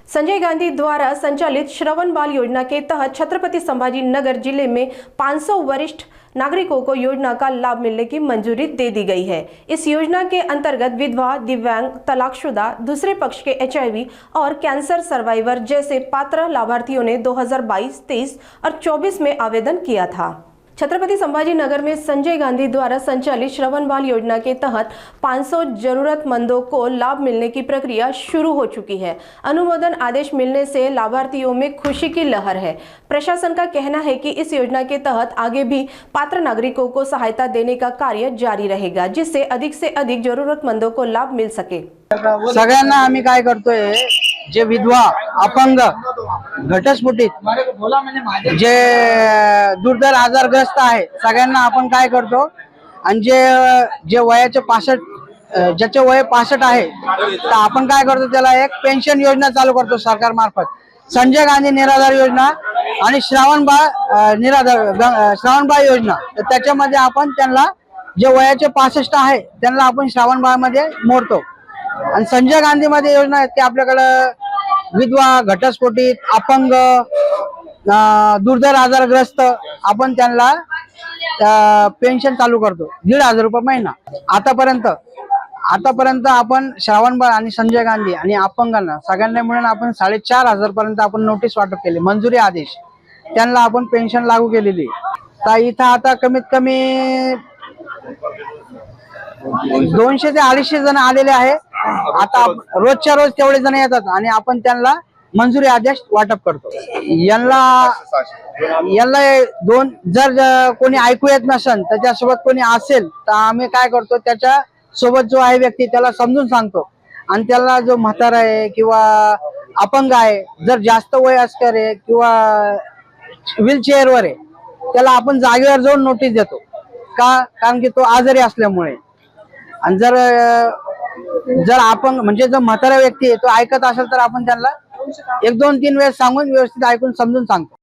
संजय गांधी द्वारा संचालित श्रवण बाल योजना के तहत छत्रपति संभाजी नगर जिले में 500 वरिष्ठ नागरिकों को योजना का लाभ मिलने की मंजूरी दे दी गई है। इस योजना के अंतर्गत विधवा, दिव्यांग, तलाकशुदा, दूसरे पक्ष के HIV और कैंसर सर्वाइवर जैसे पात्र लाभार्थियों ने 2022, 23 और 24 में आवेदन किया था। छत्रपति संभाजी नगर में संजय गांधी द्वारा संचालित श्रवण बाल योजना के तहत 500 जरूरतमंदों को लाभ मिलने की प्रक्रिया शुरू हो चुकी है। अनुमोदन आदेश मिलने से लाभार्थियों में खुशी की लहर है। प्रशासन का कहना है कि इस योजना के तहत आगे भी पात्र नागरिकों को सहायता देने का कार्य जारी रहेगा, जिससे अधिक जरूरतमंदों को लाभ मिल सके। सगळ्यांना आम्ही काय करतोय, जे विधवा, अपंग, घटस्फोटित, जे दुर्धर आजारग्रस्त आहे, सगळ्यांना आपण काय करतो, आणि जे वयाचे 65, ज्याचे वय 65 आहे, तर आपण काय करतो, त्याला एक पेन्शन योजना चालू करतो सरकार मार्फत। संजय गांधी निराधार योजना आणि श्रावण बाळ योजना, तर त्याच्यामध्ये आपण त्यांना जे वयाचे 65 आहे त्यांना आपण श्रावण बाळ मध्ये मोडतो। आणि संजय गांधी मध्ये योजना आहेत की आपल्याकडे विधवा, घटस्फोटित, अपंग, दुर्धर आजारग्रस्त आपण त्यांना पेन्शन चालू करतो 1,500 रुपये महिना। आतापर्यंत आपण श्रावण बाळ आणि संजय गांधी आणि अपंगांना सगळ्यांना मिळून आपण 4,500 पर्यंत आपण नोटीस वाटप केली, मंजुरी आदेश त्यांना आपण पेन्शन लागू केलेली। तर इथं आता कमीत कमी 200 ते 250 जण आलेले आहे। आता रोजच्या रोज तेवढे जण येतात आणि आपण त्यांना मंजुरी आदेश वाटप करतो। यांना जर कोणी ऐकू येत नसेल तर त्यासोबत कोणी असेल तर आम्ही काय करतो, त्याच्या सोबत जो आहे व्यक्ती त्याला समजून सांगतो। आणि त्याला जो म्हातारा आहे किंवा अपंग आहे, जर जास्त वयस्कर आहे किंवा व्हीलचेअर वर आहे, त्याला आपण जागेवर जाऊन नोटीस देतो, कारण की तो आजारी असल्यामुळे। आणि जर अपंग म्हणजे जो म्हातारा व्यक्ती आहे तो ऐकत असेल तर आपण त्यांना 1, 2, 3 वेळेस सांगून व्यवस्थित ऐकून समजून सांगतो।